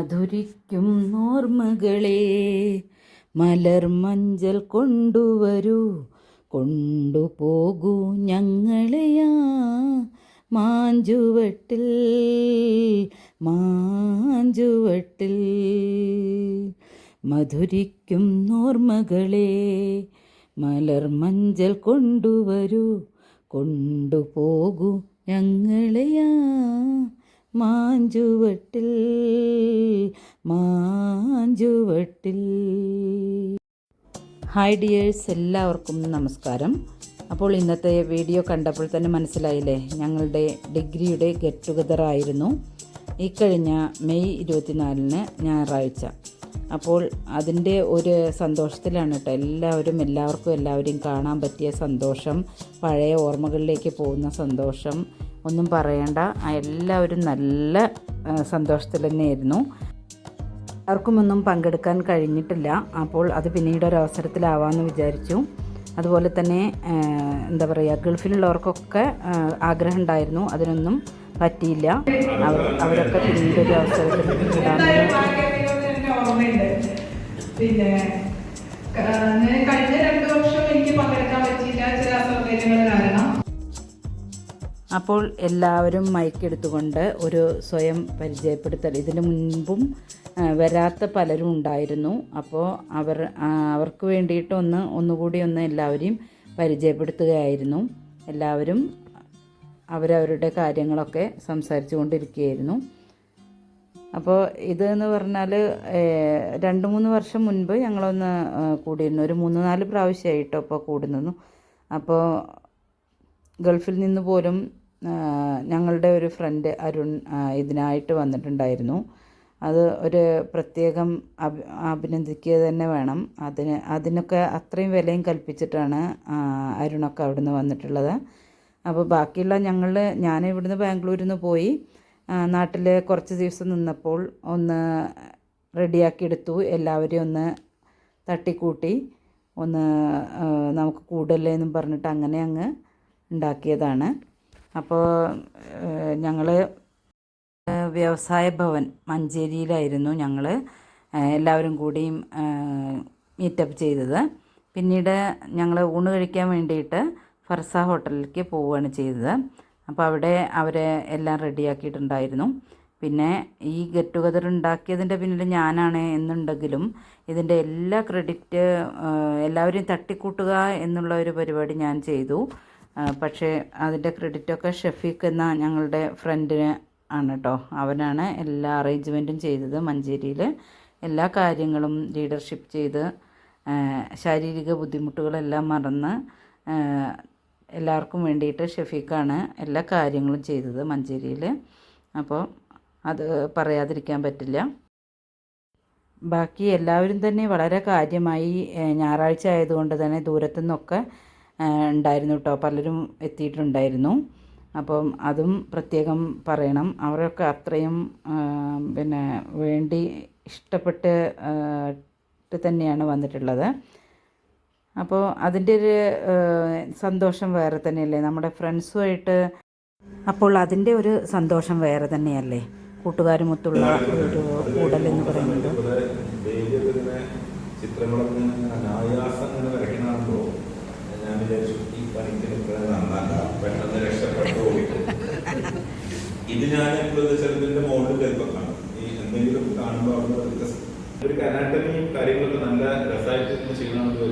മധുരിക്കും ഓർമ്മകളെ മലർമഞ്ചൽ കൊണ്ടുവരൂ, കൊണ്ടുപോകൂ ഞങ്ങളെയാ മാഞ്ചുവട്ടിൽ മാഞ്ചുവട്ടിൽ. മധുരിക്കും ഓർമ്മകളെ മലർമഞ്ചൽ കൊണ്ടുവരൂ, കൊണ്ടുപോകൂ ഞങ്ങളെയാ മാഞ്ചുവട്ടിൽ മാഞ്ചുവട്ടിൽ. ഹായ് ഡിയേഴ്സ്, എല്ലാവർക്കും നമസ്കാരം. അപ്പോൾ ഇന്നത്തെ വീഡിയോ കണ്ടപ്പോൾ തന്നെ മനസ്സിലായില്ലേ, ഞങ്ങളുടെ ഡിഗ്രിയുടെ ഗെറ്റ് ടുഗദർ ആയിരുന്നു ഈ കഴിഞ്ഞ മെയ് 24 ഞായറാഴ്ച. അപ്പോൾ അതിൻ്റെ ഒരു സന്തോഷത്തിലാണ് കേട്ടോ എല്ലാവരെയും കാണാൻ പറ്റിയ സന്തോഷം, പഴയ ഓർമ്മകളിലേക്ക് പോകുന്ന സന്തോഷം ഒന്നും പറയണ്ട. എല്ലാവരും നല്ല സന്തോഷത്തിൽ തന്നെയായിരുന്നു. ആർക്കുമൊന്നും പങ്കെടുക്കാൻ കഴിഞ്ഞിട്ടില്ല. അപ്പോൾ അത് പിന്നീട് ഒരവസരത്തിലാവാമെന്ന് വിചാരിച്ചു. അതുപോലെ തന്നെ എന്താ പറയുക, ഗൾഫിലുള്ളവർക്കൊക്കെ ആഗ്രഹം ഉണ്ടായിരുന്നു, അതിനൊന്നും പറ്റിയില്ല. അവരൊക്കെ പിന്നീട് ഒരു അവസരത്തിൽ പിന്നെ കഴിഞ്ഞ 2 വർഷം എനിക്ക് പങ്കെടുക്കാൻ പറ്റിയില്ല, ചില അസൗകര്യങ്ങൾ കാരണം. അപ്പോൾ എല്ലാവരും മൈക്കെടുത്തുകൊണ്ട് ഒരു സ്വയം പരിചയപ്പെടുത്തൽ, ഇതിനു മുൻപും വരാത്ത പലരും ഉണ്ടായിരുന്നു. അപ്പോൾ അവർക്ക് വേണ്ടിയിട്ട് ഒന്നുകൂടി എല്ലാവരെയും പരിചയപ്പെടുത്തുകയായിരുന്നു. എല്ലാവരും അവരവരുടെ കാര്യങ്ങളൊക്കെ സംസാരിച്ചു കൊണ്ടിരിക്കുകയായിരുന്നു. അപ്പോൾ ഇതെന്ന് പറഞ്ഞാൽ 2-3 വർഷം മുൻപ് ഞങ്ങളൊന്ന് കൂടിയിരുന്നു. ഒരു 3-4 പ്രാവശ്യമായിട്ടോ ഇപ്പോൾ കൂടുന്നു. അപ്പോൾ ഗൾഫിൽ നിന്ന് പോലും ഞങ്ങളുടെ ഒരു ഫ്രണ്ട് അരുൺ ഇതിനായിട്ട് വന്നിട്ടുണ്ടായിരുന്നു. അത് ഒരു പ്രത്യേകം അഭിനന്ദിക്കുക തന്നെ വേണം. അതിനൊക്കെ അത്രയും വിലയും കൽപ്പിച്ചിട്ടാണ് അരുണൊക്കെ അവിടെ നിന്ന് വന്നിട്ടുള്ളത്. അപ്പോൾ ബാക്കിയുള്ള ഞാൻ ഇവിടുന്ന് ബാംഗ്ലൂരിൽ നിന്ന് പോയി നാട്ടിൽ കുറച്ച് ദിവസം നിന്നപ്പോൾ ഒന്ന് റെഡിയാക്കിയെടുത്തു. എല്ലാവരെയും ഒന്ന് തട്ടിക്കൂട്ടി നമുക്ക് കൂടല്ലേ എന്നും പറഞ്ഞിട്ട് അങ്ങനെ അങ്ങ് ഉണ്ടാക്കിയതാണ്. അപ്പോൾ ഞങ്ങൾ വ്യവസായ ഭവൻ മഞ്ചേരിയിലായിരുന്നു ഞങ്ങൾ എല്ലാവരും കൂടിയും മീറ്റപ്പ് ചെയ്തത്. പിന്നീട് ഞങ്ങൾ ഊണ് കഴിക്കാൻ വേണ്ടിയിട്ട് ഫർസ ഹോട്ടലിലേക്ക് പോവുകയാണ് ചെയ്തത്. അപ്പോൾ അവിടെ അവരെ എല്ലാം റെഡിയാക്കിയിട്ടുണ്ടായിരുന്നു. പിന്നെ ഈ ഗെറ്റ് ടുഗദർ ഉണ്ടാക്കിയതിൻ്റെ പിന്നിൽ ഞാനാണ് എന്നുണ്ടെങ്കിലും ഇതിൻ്റെ എല്ലാ ക്രെഡിറ്റ് എല്ലാവരെയും തട്ടിക്കൂട്ടുക എന്നുള്ള ഒരു പരിപാടി ഞാൻ ചെയ്തു. പക്ഷേ അതിൻ്റെ ക്രെഡിറ്റൊക്കെ ഷഫീഖ് എന്ന ഞങ്ങളുടെ ഫ്രണ്ടിന് ആണ് കേട്ടോ. അവനാണ് എല്ലാ അറേഞ്ച്മെൻറ്റും ചെയ്തത്. മഞ്ചേരിയിൽ എല്ലാ കാര്യങ്ങളും ലീഡർഷിപ്പ് ചെയ്ത് ശാരീരിക ബുദ്ധിമുട്ടുകളെല്ലാം മറന്ന് എല്ലാവർക്കും വേണ്ടിയിട്ട് ഷഫീഖാണ് എല്ലാ കാര്യങ്ങളും ചെയ്തത് മഞ്ചേരിയിൽ. അപ്പോൾ അത് പറയാതിരിക്കാൻ പറ്റില്ല. ബാക്കി എല്ലാവരും തന്നെ വളരെ കാര്യമായി, ഞായറാഴ്ച ആയതുകൊണ്ട് തന്നെ ദൂരത്തു നിന്നൊക്കെ ഉണ്ടായിരുന്നു കേട്ടോ, പലരും എത്തിയിട്ടുണ്ടായിരുന്നു. അപ്പം അതും പ്രത്യേകം പറയണം. അവരൊക്കെ അത്രയും വേണ്ടി ഇഷ്ടപ്പെട്ട് തന്നെയാണ് വന്നിട്ടുള്ളത്. അപ്പോൾ അതിൻ്റെ ഒരു സന്തോഷം വേറെ തന്നെയല്ലേ, നമ്മുടെ ഫ്രണ്ട്സുമായിട്ട്. അപ്പോൾ അതിൻ്റെ ഒരു സന്തോഷം വേറെ തന്നെയല്ലേ, കൂട്ടുകാരുമൊത്തുള്ള ഒരു കൂടലെന്ന് പറയുന്നത്. ഇത് ഞാൻ ചെറുതിന്റെ മോളിൽ കേൾക്കാം, ഈ എന്തെങ്കിലും കാണുമ്പോൾ അവിടെ ഒരു അനാട്ടമിയും കാര്യങ്ങളൊക്കെ നല്ല രസമായിട്ട് ചെയ്യണമെന്ന്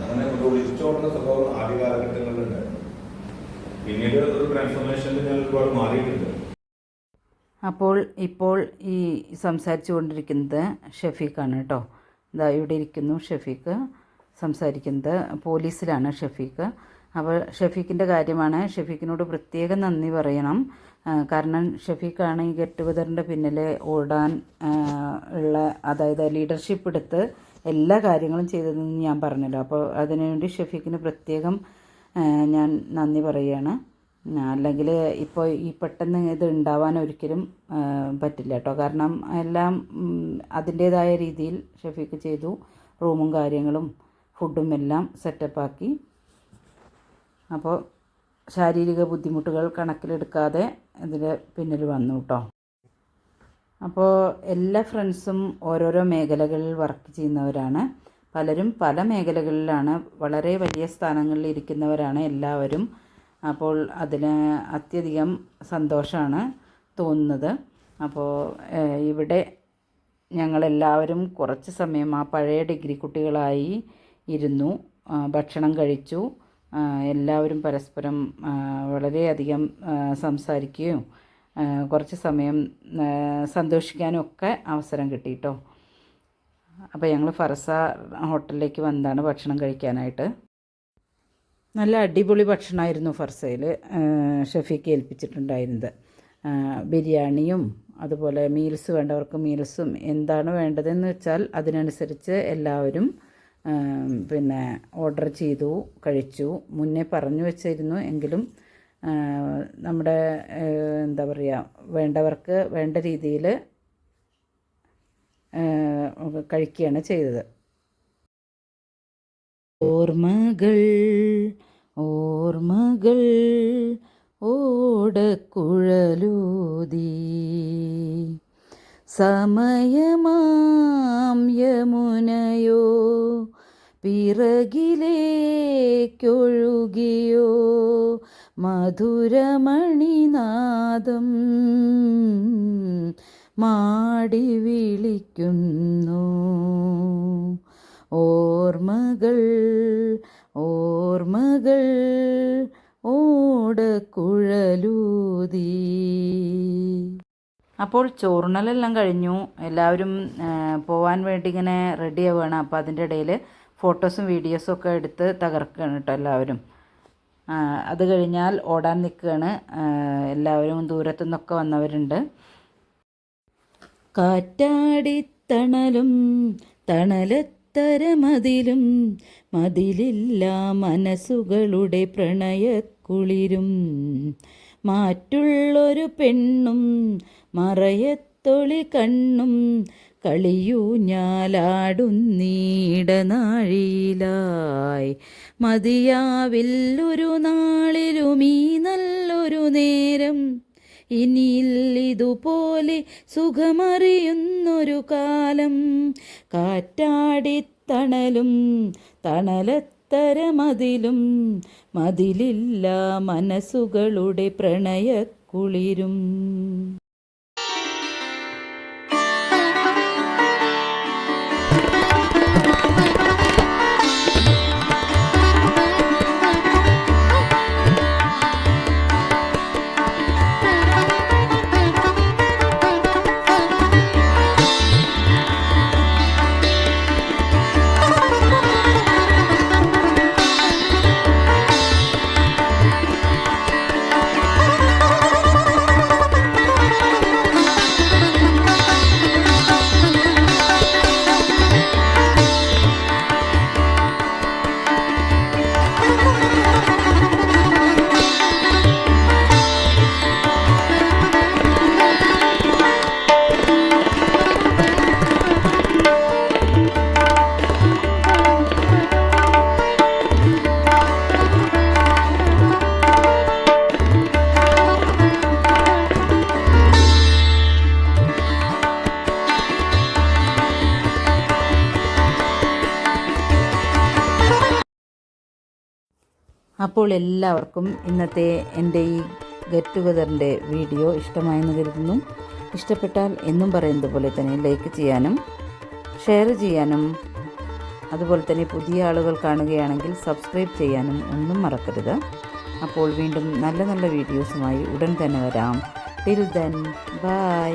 അങ്ങനെ ഒളിച്ചോടുന്ന സ്വഭാവം ആദ്യ കാലഘട്ടങ്ങളിലുണ്ടായിരുന്നു. പിന്നീട് ഒരു ട്രാൻസ്ഫോർമേഷനിൽ ഞാൻ ഒരുപാട് മാറിയിട്ടുണ്ട്. അപ്പോൾ ഇപ്പോൾ ഈ സംസാരിച്ചു കൊണ്ടിരിക്കുന്നത് ഷഫീഖാണ് കേട്ടോ. ഇതാ ഇവിടെ ഇരിക്കുന്നു ഷഫീഖ് സംസാരിക്കുന്നത്. പോലീസിലാണ് ഷഫീഖ്. അപ്പോൾ ഷഫീഖിൻ്റെ കാര്യമാണ്. ഷഫീഖിനോട് പ്രത്യേകം നന്ദി പറയണം. കാരണം ഷഫീഖാണ് ഈ ഗെറ്റ് ടുഗദറിൻ്റെ പിന്നിൽ ഓടാൻ ഉള്ള, അതായത് ലീഡർഷിപ്പ് എടുത്ത് എല്ലാ കാര്യങ്ങളും ചെയ്തതെന്ന് ഞാൻ പറഞ്ഞല്ലോ. അപ്പോൾ അതിനുവേണ്ടി ഷഫീഖിന് പ്രത്യേകം ഞാൻ നന്ദി പറയുകയാണ്. അല്ലെങ്കിൽ ഇപ്പോൾ ഈ പെട്ടെന്ന് ഇത് ഉണ്ടാവാൻ ഒരിക്കലും പറ്റില്ല കേട്ടോ. കാരണം എല്ലാം അതിൻ്റേതായ രീതിയിൽ ഷഫീഖ് ചെയ്തു. റൂമും കാര്യങ്ങളും ഫുഡും എല്ലാം സെറ്റപ്പാക്കി. അപ്പോൾ ശാരീരിക ബുദ്ധിമുട്ടുകൾ കണക്കിലെടുക്കാതെ ഇതിന് പിന്നിൽ വന്നു കേട്ടോ. അപ്പോൾ എല്ലാ ഫ്രണ്ട്സും ഓരോരോ മേഖലകളിൽ വർക്ക് ചെയ്യുന്നവരാണ്. പലരും പല മേഖലകളിലാണ്, വളരെ വലിയ സ്ഥാനങ്ങളിൽ ഇരിക്കുന്നവരാണ് എല്ലാവരും. അപ്പോൾ അതിന് അത്യധികം സന്തോഷമാണ് തോന്നുന്നത്. അപ്പോൾ ഇവിടെ ഞങ്ങളെല്ലാവരും കുറച്ച് സമയം ആ പഴയ ഡിഗ്രി കുട്ടികളായി ഇരുന്നു, ഭക്ഷണം കഴിച്ചു. എല്ലാവരും പരസ്പരം വളരെയധികം സംസാരിക്കുകയും കുറച്ച് സമയം സന്തോഷിക്കാനും ഒക്കെ അവസരം കിട്ടി കേട്ടോ. അപ്പോൾ ഞങ്ങൾ ഫർസ ഹോട്ടലിലേക്ക് വന്നതാണ് ഭക്ഷണം കഴിക്കാനായിട്ട്. നല്ല അടിപൊളി ഭക്ഷണമായിരുന്നു ഫർസയിൽ ഷെഫീക്ക് ഏൽപ്പിച്ചിട്ടുണ്ടായിരുന്നത്. ബിരിയാണിയും അതുപോലെ മീൽസ് വേണ്ടവർക്ക് മീൽസും എന്താണ് വേണ്ടതെന്ന് വെച്ചാൽ അതിനനുസരിച്ച് എല്ലാവരും പിന്നെ ഓർഡർ ചെയ്തു കഴിച്ചു. മുന്നേ പറഞ്ഞു വെച്ചിരുന്നു, എങ്കിലും നമ്മുടെ എന്താ പറയുക, വേണ്ടവർക്ക് വേണ്ട രീതിയിൽ കഴിക്കുകയാണ് ചെയ്തത്. ഓർമ്മകൾ ഓർമ്മകൾ ഓടക്കുഴലൂതി സമയമാം യമുനയോ പിറകിലേക്കൊഴുകിയോ മധുരമണിനാദം മാടി വിളിക്കുന്നു. ഓർമ്മകൾ ഓർമ്മകൾ ഓടക്കുഴലൂതി. അപ്പോൾ ചോറുണ്ണലെല്ലാം കഴിഞ്ഞു. എല്ലാവരും പോവാൻ വേണ്ടി ഇങ്ങനെ റെഡി ആവുകയാണ്. അപ്പോൾ അതിൻ്റെ ഇടയിൽ ഫോട്ടോസും വീഡിയോസും ഒക്കെ എടുത്ത് തകർക്കുകയാണ് കേട്ടോ എല്ലാവരും. അത് കഴിഞ്ഞാൽ ഓടാൻ നിൽക്കുകയാണ് എല്ലാവരും. ദൂരത്തു നിന്നൊക്കെ വന്നവരുണ്ട്. കാറ്റാടിത്തണലും തണലത്തരമതിലും മതിലില്ല മനസ്സുകളുടെ പ്രണയക്കുളിരും മാറ്റുള്ളൊരു പെണ്ണും മറയത്തൊളി കണ്ണും കളിയൂഞ്ഞാലാടുന്നീടനാഴിയിലായി മതിയാവില്ലൊരു നാളിലും ഈ നല്ലൊരു നേരം ഇനിയില്ലിതുപോലെ സുഖമറിയുന്നൊരു കാലം. കാറ്റാടിത്തണലും തണലത്തരമതിലും മതിലില്ല മനസ്സുകളുടെ പ്രണയക്കുളിരും. അപ്പോൾ എല്ലാവർക്കും ഇന്നത്തെ എൻ്റെ ഈ ഗെറ്റ് ടുഗദറിൻ്റെ വീഡിയോ ഇഷ്ടമായെന്ന് കരുതുന്നു. ഇഷ്ടപ്പെട്ടാൽ എന്നും പറയുന്നത് പോലെ തന്നെ ലൈക്ക് ചെയ്യാനും ഷെയർ ചെയ്യാനും അതുപോലെ തന്നെ പുതിയ ആളുകൾ കാണുകയാണെങ്കിൽ സബ്സ്ക്രൈബ് ചെയ്യാനും ഒന്നും മറക്കരുത്. അപ്പോൾ വീണ്ടും നല്ല നല്ല വീഡിയോസുമായി ഉടൻ തന്നെ വരാം. Till then bye.